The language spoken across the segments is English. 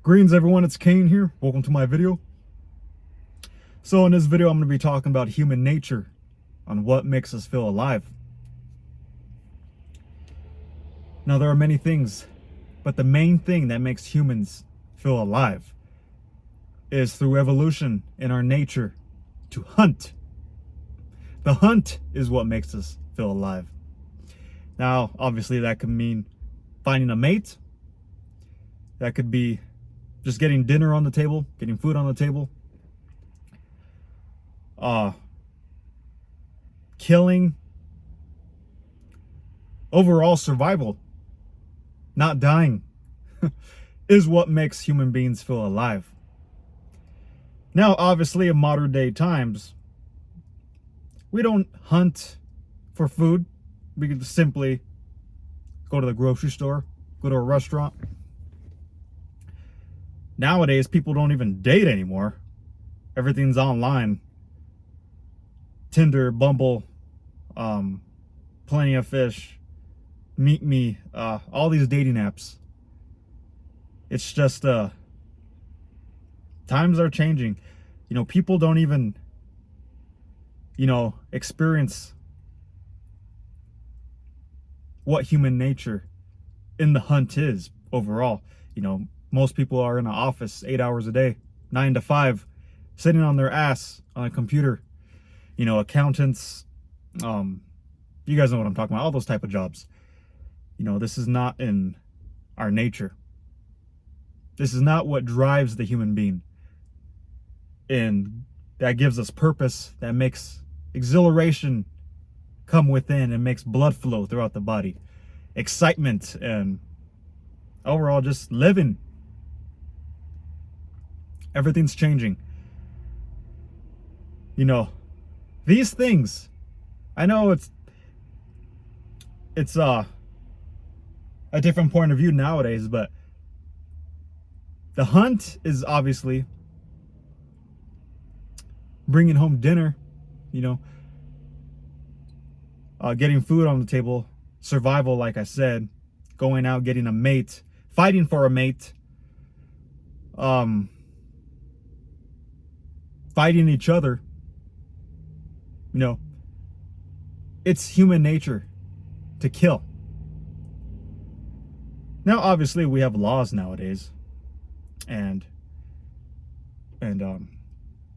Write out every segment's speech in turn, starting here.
Greetings everyone, it's Cain here. Welcome to my video. So in this video, I'm going to be talking about human nature, on what makes us feel alive. Now there are many things, but the main thing that makes humans feel alive is through evolution in our nature to hunt. The hunt is what makes us feel alive. Now, obviously that could mean finding a mate. That could be just getting dinner on the table, getting food on the table. Killing. Overall survival, not dying, is what makes human beings feel alive. Now, obviously, in modern day times, we don't hunt for food. We can just simply go to the grocery store, go to a restaurant. Nowadays, people don't even date anymore. Everything's online. Tinder, Bumble, Plenty of Fish, Meet Me, all these dating apps. It's just, times are changing. You know, people don't even, experience what human nature in the hunt is overall. Most people are in an office 8 hours a day, 9 to 5, sitting on their ass on a computer. Accountants, you guys know what I'm talking about, all those type of jobs. This is not in our nature. This is not what drives the human being. And that gives us purpose, that makes exhilaration come within and makes blood flow throughout the body. Excitement and overall just living. Everything's changing. These things, I know it's a different point of view nowadays, but the hunt is obviously bringing home dinner, getting food on the table, survival, like I said, going out, getting a mate, fighting for a mate, fighting each other. It's human nature to kill. Now, obviously, we have laws nowadays, and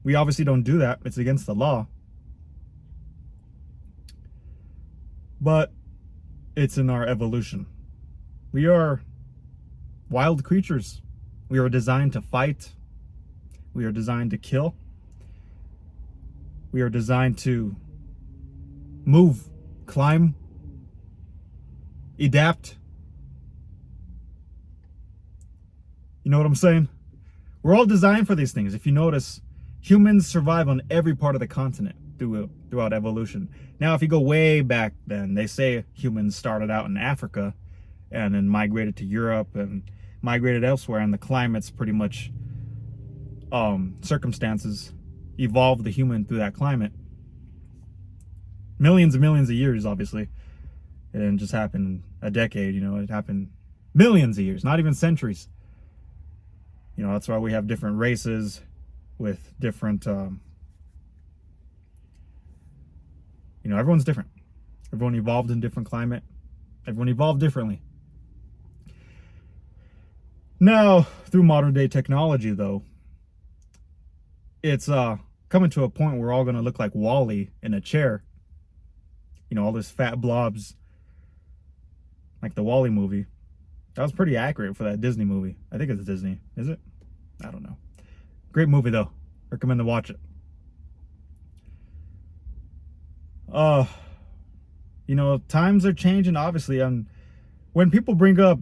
we obviously don't do that. It's against the law. But it's in our evolution. We are wild creatures. We are designed to fight. We are designed to kill. We are designed to move, climb, adapt. You know what I'm saying? We're all designed for these things. If you notice, humans survive on every part of the continent throughout evolution. Now, if you go way back then, they say humans started out in Africa and then migrated to Europe and migrated elsewhere, and the climate's pretty much circumstances evolved the human through that climate. Millions and millions of years, obviously. It didn't just happen a decade, it happened millions of years, not even centuries. That's why we have different races with different, everyone's different. Everyone evolved in different climate. Everyone evolved differently. Now, through modern day technology, though, it's coming to a point where we're all going to look like Wall-E in a chair. All this fat blobs, like the Wall-E movie. That was pretty accurate for that Disney movie. I think it's Disney. Is it? I don't know. Great movie, though. Recommend to watch it. Times are changing, obviously. When people bring up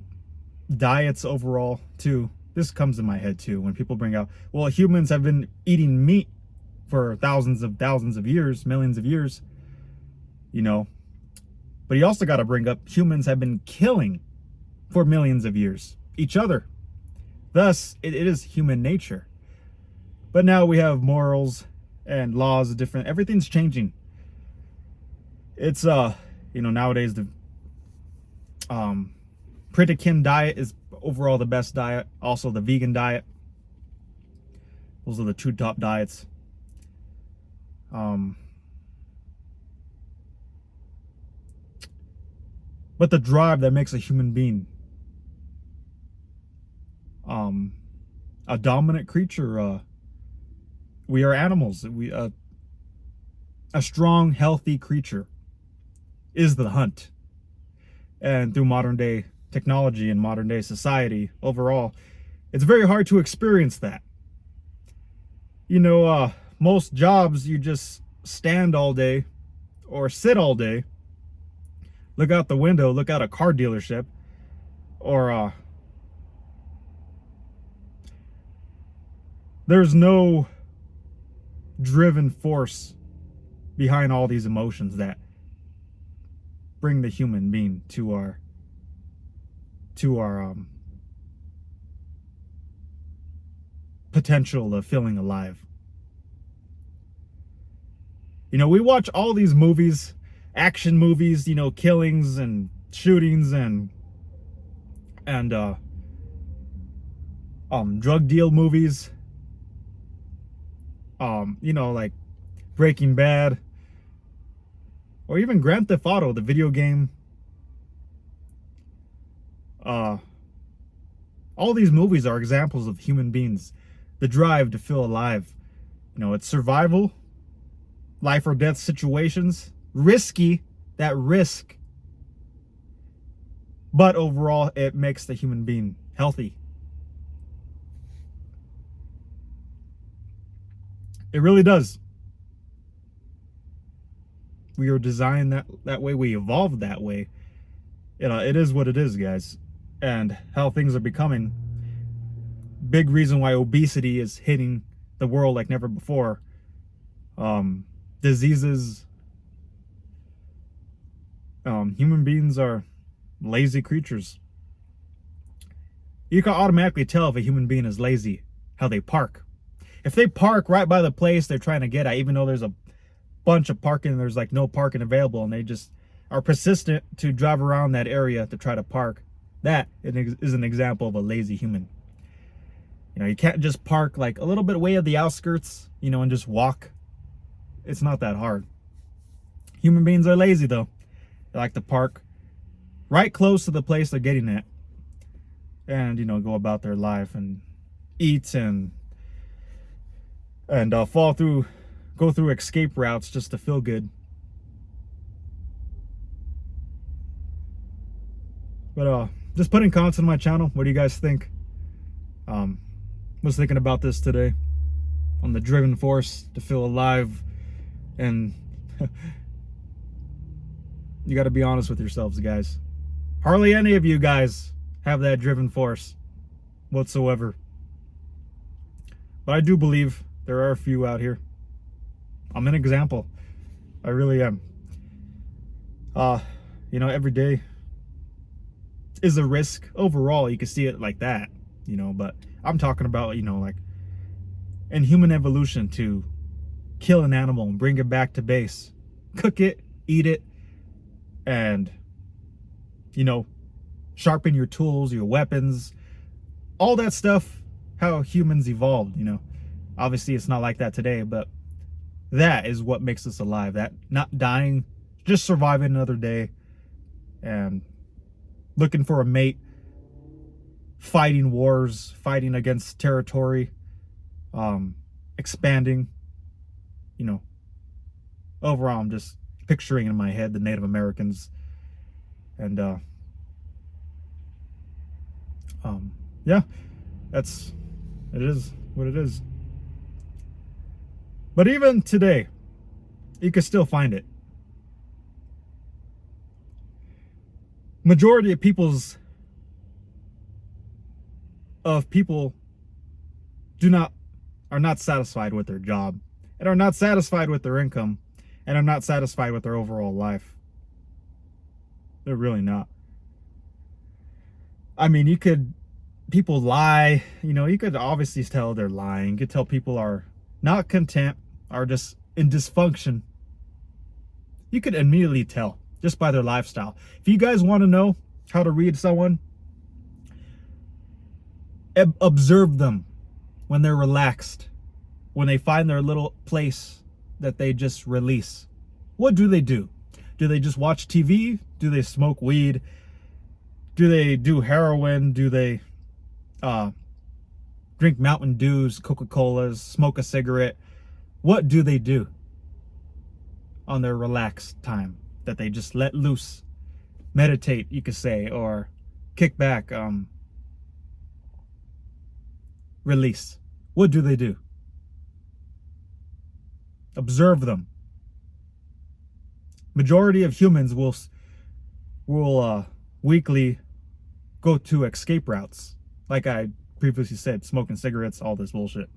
diets overall, too, this comes in my head, too. When people bring out, well, humans have been eating meat for thousands of years, millions of years, But you also got to bring up humans have been killing for millions of years, each other. Thus, it is human nature. But now we have morals and laws different. Everything's changing. It's, nowadays the Pritikin diet is overall the best diet. Also the vegan diet. Those are the two top diets. But the drive that makes a human being a dominant creature. We are animals. A strong, healthy creature is the hunt. And through modern day technology and modern day society overall, it's very hard to experience that. You know, most jobs you just stand all day or sit all day, look out the window, look out a car dealership, or there's no driven force behind all these emotions that bring the human being to our potential of feeling alive. You know, we watch all these movies, action movies, you know, killings and shootings and drug deal movies. You know, like Breaking Bad, or even Grand Theft Auto, the video game. All these movies are examples of human beings, the drive to feel alive. You know, it's survival, life or death situations, risky, that risk. But overall, it makes the human being healthy. It really does. We are designed that way. We evolved that way. You know, it is what it is, guys. And how things are becoming. Big reason why obesity is hitting the world like never before. Diseases. Human beings are lazy creatures. You can automatically tell if a human being is lazy, how they park. If they park right by the place they're trying to get at, even though there's a bunch of parking, there's like no parking available, and they just are persistent to drive around that area to try to park, that is an example of a lazy human. You know, you can't just park like a little bit away of the outskirts, you know, and just walk. It's not that hard. Human beings are lazy though. They like to park right close to the place they're getting at, and, you know, go about their life and eat and go through escape routes just to feel good. But just putting content on my channel. What do you guys think? Was thinking about this today on the driven force to feel alive, and you got to be honest with yourselves, guys. Hardly any of you guys have that driven force whatsoever. But I do believe there are a few out here. I'm an example. I really am. You know, every day is a risk. Overall, you can see it like that, you know, but I'm talking about, you know, like in human evolution, to kill an animal and bring it back to base, cook it, eat it, and, you know, sharpen your tools, your weapons, all that stuff, how humans evolved, you know. Obviously, it's not like that today, but that is what makes us alive. That not dying, just surviving another day, and looking for a mate, fighting wars, fighting against territory, expanding, you know. Overall, I'm just picturing in my head the Native Americans, and yeah, it is what it is. But even today, you can still find it. Majority of people are not satisfied with their job, and are not satisfied with their income, and are not satisfied with their overall life. They're really not. I mean, people lie, you know, you could obviously tell they're lying. You could tell people are not content, are just in dysfunction. You could immediately tell just by their lifestyle. If you guys want to know how to read someone, Observe them when they're relaxed, when they find their little place that they just release. What do they do? Do they just watch TV? Do they smoke weed? Do they do heroin? Do they drink Mountain Dews, Coca-Colas, smoke a cigarette? What do they do on their relaxed time that they just let loose? Meditate, you could say, or kick back, release. What do they do? Observe them. Majority of humans will weekly go to escape routes. Like I previously said, smoking cigarettes, all this bullshit.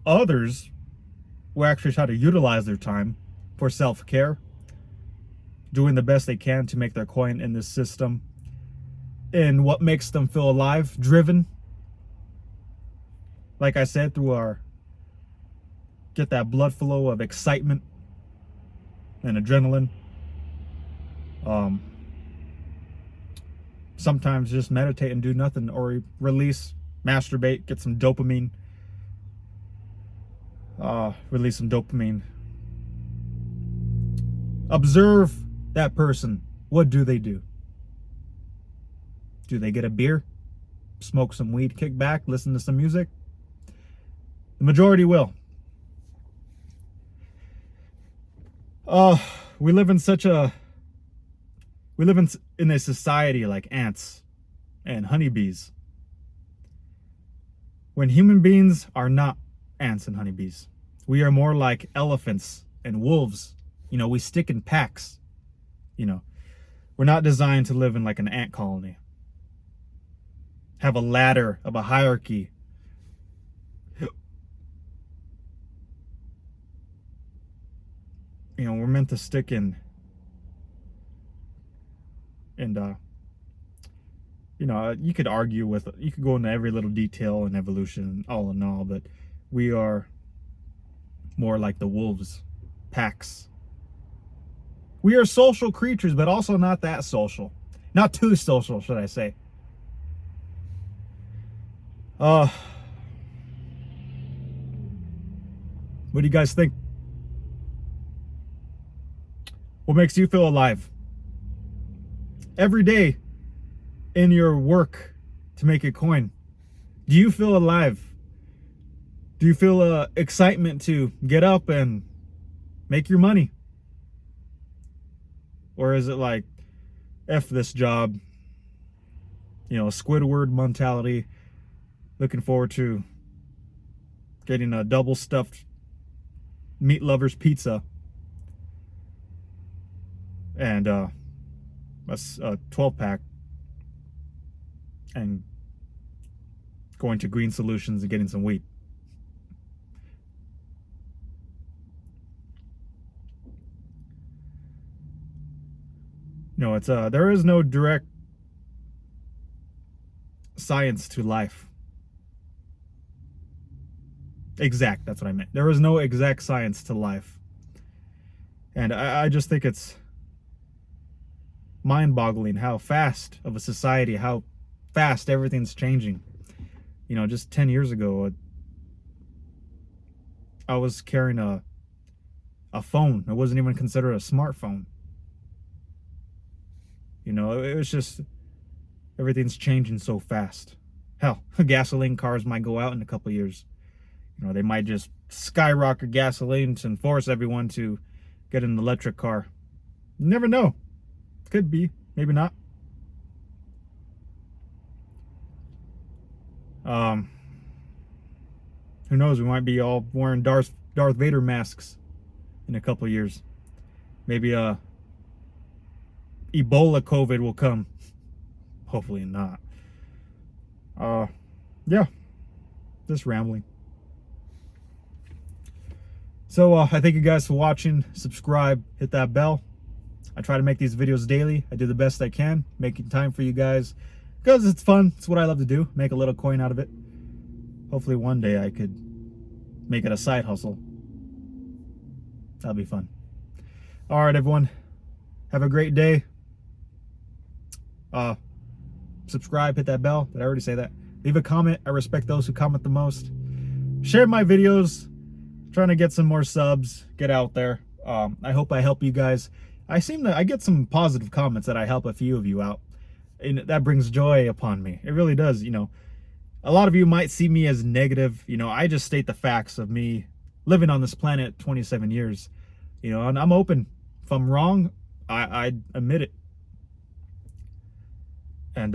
Others will actually try to utilize their time for self-care, doing the best they can to make their coin in this system. And what makes them feel alive, driven, like I said, through get that blood flow of excitement and adrenaline. Sometimes just meditate and do nothing, or release, masturbate, get some dopamine, release some dopamine. Observe that person. What do they do? Do they get a beer, smoke some weed, kick back, listen to some music? The majority will. We live in in a society like ants and honeybees, when human beings are not ants and honeybees. We are more like elephants and wolves. You know, we stick in packs. You know, we're not designed to live in like an ant colony. Have a ladder of a hierarchy. You know, we're meant to stick in. And, you know, you could go into every little detail in evolution, all in all, but we are more like the wolves, packs. We are social creatures, but also not that social. Not too social, should I say. What do you guys think? What makes you feel alive? Every day in your work to make a coin, do you feel alive? Do you feel excitement to get up and make your money? Or is it like, F this job, you know, Squidward mentality, looking forward to getting a double stuffed meat lovers pizza and a 12-pack, and going to Green Solutions and getting some weed? No, it's there is no direct science to life. Exact, that's what I meant. There is no exact science to life. And I just think it's mind-boggling how fast of a society, how fast everything's changing. You know, just 10 years ago, I was carrying a phone. It wasn't even considered a smartphone. You know, it was just, everything's changing so fast. Hell, gasoline cars might go out in a couple of years. You know, they might just skyrocket gasoline and force everyone to get an electric car. You never know. Could be, maybe not. Who knows? We might be all wearing Darth Vader masks in a couple of years. Maybe Ebola COVID will come. Hopefully not. Yeah, just rambling. So I thank you guys for watching. Subscribe, hit that bell. I try to make these videos daily. I do the best I can, making time for you guys, because it's fun. It's what I love to do, make a little coin out of it. Hopefully one day I could make it a side hustle. That'll be fun. All right, everyone. Have a great day. Subscribe, hit that bell. Did I already say that? Leave a comment. I respect those who comment the most. Share my videos. Trying to get some more subs. Get out there. I hope I help you guys. I get some positive comments that I help a few of you out. And that brings joy upon me. It really does. You know, a lot of you might see me as negative. You know, I just state the facts of me living on this planet 27 years. You know, and I'm open. If I'm wrong, I admit it. And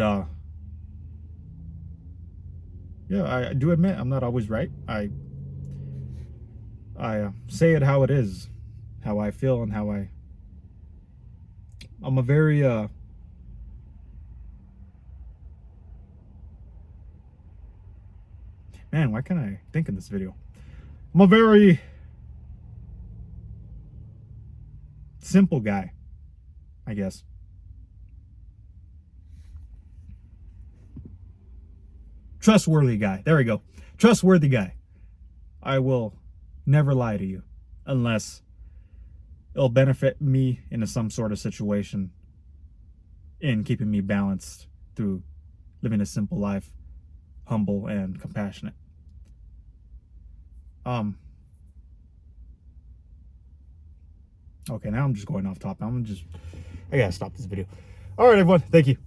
yeah, I do admit I'm not always right. I say it how it is, how I feel, and how I'm a very man, why can't I think in this video? I'm a very simple guy, I guess. Trustworthy guy. There we go. Trustworthy guy. I will never lie to you unless it'll benefit me into some sort of situation in keeping me balanced through living a simple life, humble and compassionate. Okay, now I'm just going off topic. I gotta stop this video. All right, everyone. Thank you.